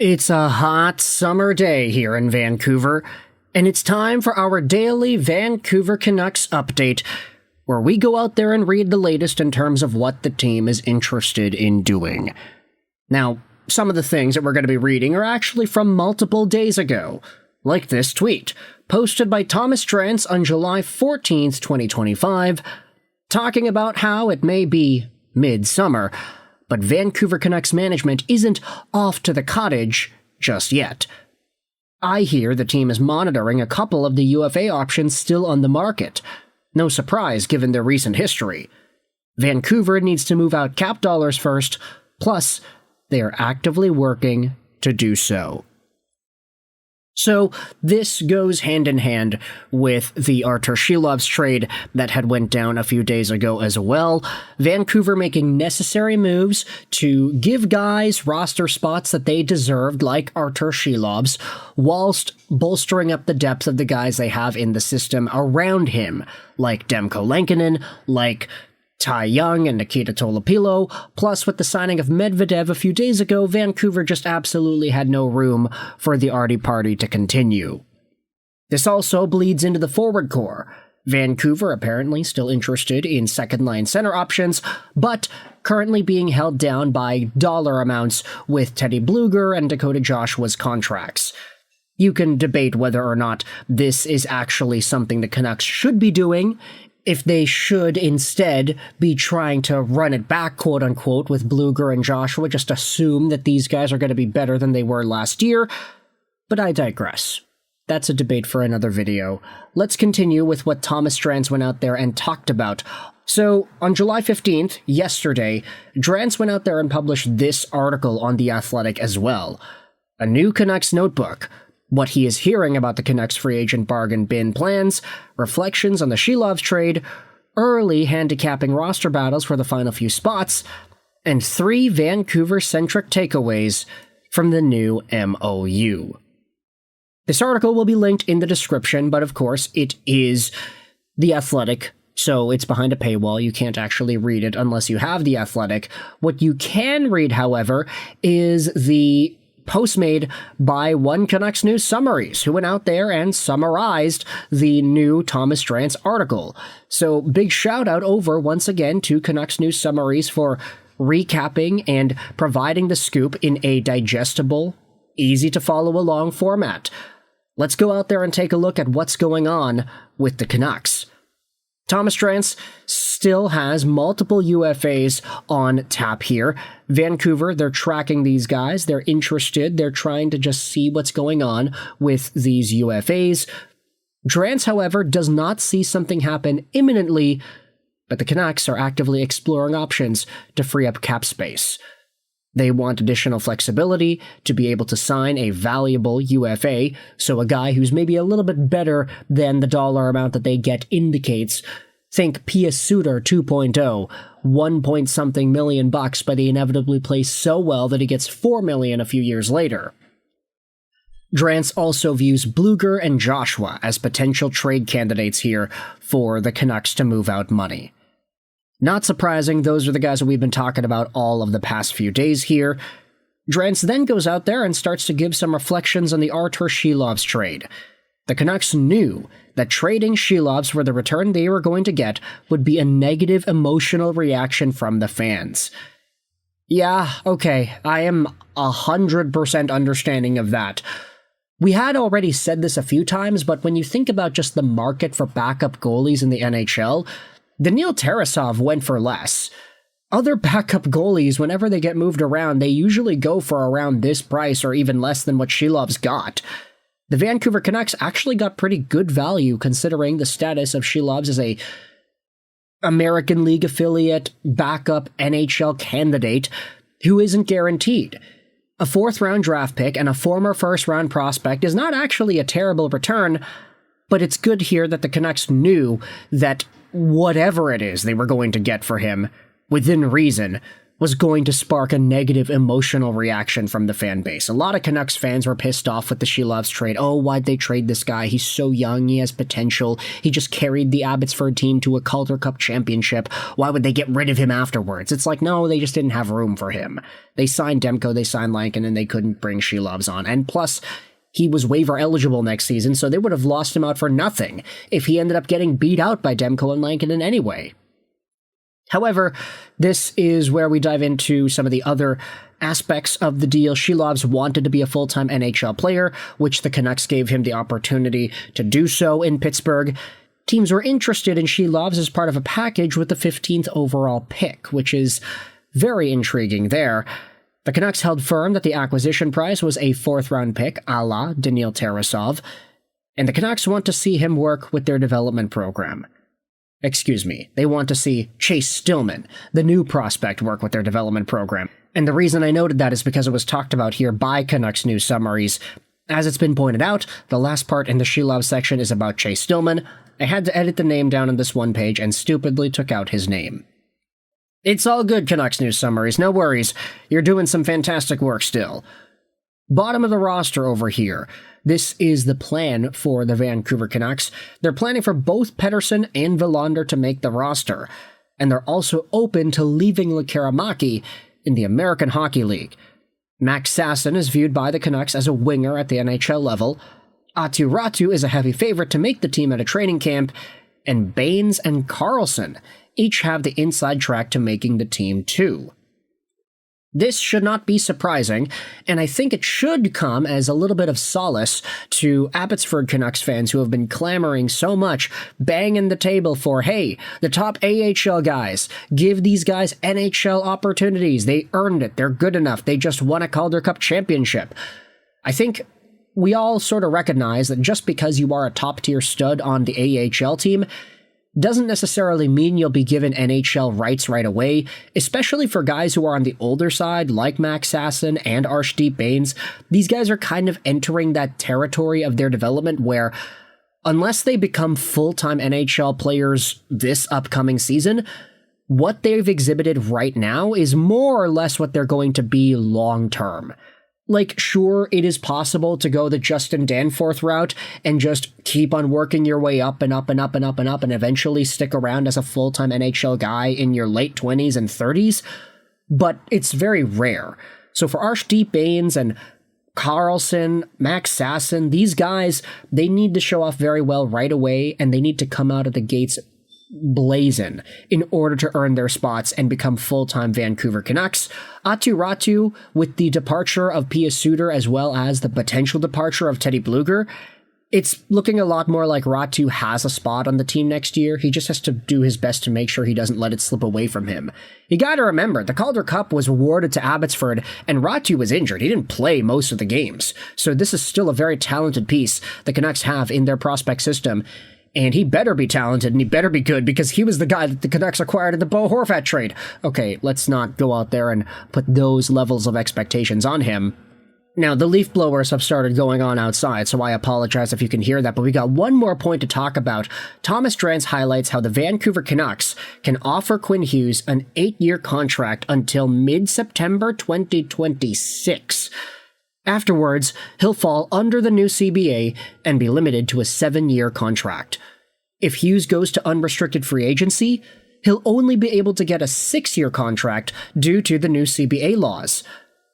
It's a hot summer day here in Vancouver, and it's time for our daily Vancouver Canucks update, where we go out there and read the latest in terms of what the team is interested in doing. Now, some of the things that we're going to be reading are actually from multiple days ago, like this tweet, posted by Thomas Drance on July 14th, 2025, talking about how it may be midsummer, but Vancouver Canucks management isn't off to the cottage just yet. I hear the team is monitoring a couple of the UFA options still on the market. No surprise given their recent history. Vancouver needs to move out cap dollars first, plus they are actively working to do so. So this goes hand in hand with the Artur Shilov's trade that had went down a few days ago as well. Vancouver making necessary moves to give guys roster spots that they deserved, like Artur Shilov's, whilst bolstering up the depth of the guys they have in the system around him, like Demko Lankinen, like Ty Young and Nikita Tolopilo, plus with the signing of Medvedev a few days ago, Vancouver just absolutely had no room for the arty party to continue. This also bleeds into the forward core. Vancouver apparently still interested in second-line center options, but currently being held down by dollar amounts with Teddy Blueger and Dakota Joshua's contracts. You can debate whether or not this is actually something the Canucks should be doing, if they should instead be trying to run it back, quote-unquote, with Blueger and Joshua, just assume that these guys are going to be better than they were last year, but I digress. That's a debate for another video. Let's continue with what Thomas Drance went out there and talked about. So, on July 15th, yesterday, Drance went out there and published this article on The Athletic as well. A new Canucks notebook. What he is hearing about the Canucks free agent bargain bin plans, reflections on the Shilov's trade, early handicapping roster battles for the final few spots, and 3 Vancouver-centric takeaways from the new MOU. This article will be linked in the description, but of course it is The Athletic, so it's behind a paywall. You can't actually read it unless you have The Athletic. What you can read, however, is the post made by One Canucks News Summaries, who went out there and summarized the new Thomas Drance article. So big shout out over once again to Canucks News Summaries for recapping and providing the scoop in a digestible, easy to follow along format. Let's go out there and take a look at what's going on with the Canucks. Thomas Drance still has multiple UFAs on tap here. Vancouver, they're tracking these guys. They're interested. They're trying to just see what's going on with these UFAs. Drance, however, does not see something happen imminently, but the Canucks are actively exploring options to free up cap space. They want additional flexibility to be able to sign a valuable UFA, so a guy who's maybe a little bit better than the dollar amount that they get indicates. Think Pius Suter 2.0, 1 point something million bucks, but he inevitably plays so well that he gets $4 million a few years later. Drance also views Blueger and Joshua as potential trade candidates here for the Canucks to move out money. Not surprising, those are the guys that we've been talking about all of the past few days here. Drance then goes out there and starts to give some reflections on the Artur Shilov's trade. The Canucks knew that trading Shilov's for the return they were going to get would be a negative emotional reaction from the fans. Yeah, okay, I am 100% understanding of that. We had already said this a few times, but when you think about just the market for backup goalies in the NHL, Daniil Tarasov went for less. Other backup goalies, whenever they get moved around, they usually go for around this price or even less than what Shilov's got. The Vancouver Canucks actually got pretty good value considering the status of Shilov's as a American League affiliate, backup NHL candidate who isn't guaranteed. A 4th-round draft pick and a former first-round prospect is not actually a terrible return, but it's good here that the Canucks knew that whatever it is they were going to get for him, within reason, was going to spark a negative emotional reaction from the fan base. A lot of Canucks fans were pissed off with the Shelovs trade. Oh, why'd they trade this guy? He's so young, he has potential. He just carried the Abbotsford team to a Calder Cup championship. Why would they get rid of him afterwards? It's like, no, they just didn't have room for him. They signed Demko, they signed Lankin, and they couldn't bring Shelovs on. And plus, he was waiver eligible next season, so they would have lost him out for nothing if he ended up getting beat out by Demko and Lankin anyway. However, this is where we dive into some of the other aspects of the deal. Shelovs wanted to be a full-time NHL player, which the Canucks gave him the opportunity to do so in Pittsburgh. Teams were interested in Shelovs as part of a package with the 15th overall pick, which is very intriguing there. The Canucks held firm that the acquisition price was a 4th-round pick, a la Daniil Tarasov, and the Canucks want to see him work with their development program. Excuse me, they want to see Chase Stillman, the new prospect, work with their development program. And the reason I noted that is because it was talked about here by Canucks News Summaries. As it's been pointed out, the last part in the Shelov section is about Chase Stillman. I had to edit the name down on this one page and stupidly took out his name. It's all good, Canucks News Summaries, no worries. You're doing some fantastic work still. Bottom of the roster over here. This is the plan for the Vancouver Canucks. They're planning for both Pettersson and Willander to make the roster, and they're also open to leaving Lekaramaki in the American Hockey League. Max Sasson is viewed by the Canucks as a winger at the NHL level. Aatu Raty is a heavy favorite to make the team at a training camp, and Bains and Carlson each have the inside track to making the team too. This should not be surprising, and I think it should come as a little bit of solace to Abbotsford Canucks fans who have been clamoring so much, banging the table for, hey, the top AHL guys, give these guys NHL opportunities. They earned it. They're good enough. They just won a Calder Cup championship. I think we all sort of recognize that just because you are a top-tier stud on the AHL team doesn't necessarily mean you'll be given NHL rights right away, especially for guys who are on the older side, like Max Sasson and Arshdeep Bains. These guys are kind of entering that territory of their development where, unless they become full-time NHL players this upcoming season, what they've exhibited right now is more or less what they're going to be long-term. Like, sure, it is possible to go the Justin Danforth route and just keep on working your way up and up and up and up and up and eventually stick around as a full-time NHL guy in your late 20s and 30s, but it's very rare. So for Arshdeep Bains and Carlson, Max Sasson, these guys, they need to show off very well right away, and they need to come out of the gates blazing in order to earn their spots and become full-time Vancouver Canucks. Aatu Raty, with the departure of Pia Suter as well as the potential departure of Teddy Blueger, it's looking a lot more like Raty has a spot on the team next year. He just has to do his best to make sure he doesn't let it slip away from him. You gotta remember, the Calder Cup was awarded to Abbotsford, and Raty was injured. He didn't play most of the games. So this is still a very talented piece the Canucks have in their prospect system. And he better be talented, and he better be good, because he was the guy that the Canucks acquired in the Bo Horvat trade. Okay, let's not go out there and put those levels of expectations on him. Now, the leaf blowers have started going on outside, so I apologize if you can hear that, but we got one more point to talk about. Thomas Drance highlights how the Vancouver Canucks can offer Quinn Hughes an 8-year contract until mid-September 2026. Afterwards, he'll fall under the new CBA and be limited to a 7-year contract. If Hughes goes to unrestricted free agency, he'll only be able to get a 6-year contract due to the new CBA laws.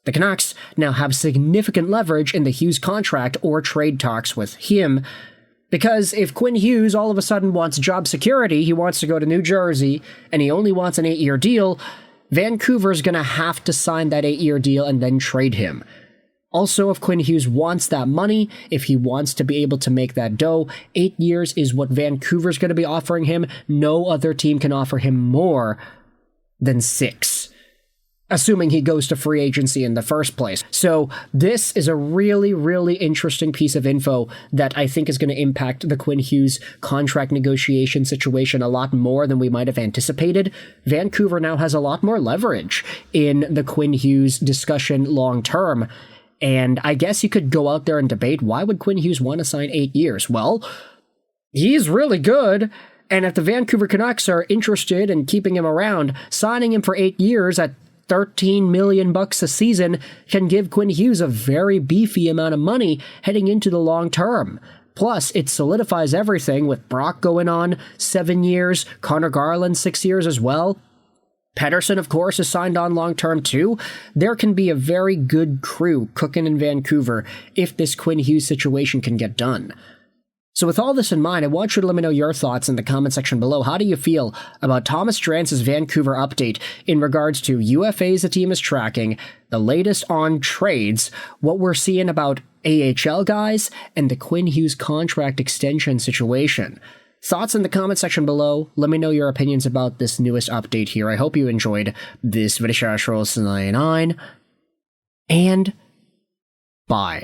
The Canucks now have significant leverage in the Hughes contract or trade talks with him, because if Quinn Hughes all of a sudden wants job security, he wants to go to New Jersey, and he only wants an 8-year deal, Vancouver's going to have to sign that 8-year deal and then trade him. Also, if Quinn Hughes wants that money, if he wants to be able to make that dough, 8 years is what Vancouver's going to be offering him. No other team can offer him more than 6, assuming he goes to free agency in the first place. So this is a really, really interesting piece of info that I think is going to impact the Quinn Hughes contract negotiation situation a lot more than we might have anticipated. Vancouver now has a lot more leverage in the Quinn Hughes discussion long term. And I guess you could go out there and debate, why would Quinn Hughes want to sign 8 years? Well, he's really good, and if the Vancouver Canucks are interested in keeping him around, signing him for 8 years at $13 million a season can give Quinn Hughes a very beefy amount of money heading into the long term. Plus, it solidifies everything with Brock going on 7 years, Connor Garland 6 years as well. Pettersson, of course, is signed on long-term too. There can be a very good crew cooking in Vancouver if this Quinn Hughes situation can get done. So with all this in mind, I want you to let me know your thoughts in the comment section below. How do you feel about Thomas Drance's Vancouver update in regards to UFAs the team is tracking, the latest on trades, what we're seeing about AHL guys, and the Quinn Hughes contract extension situation? Thoughts in the comment section below. Let me know your opinions about this newest update here. I hope you enjoyed this video. And bye.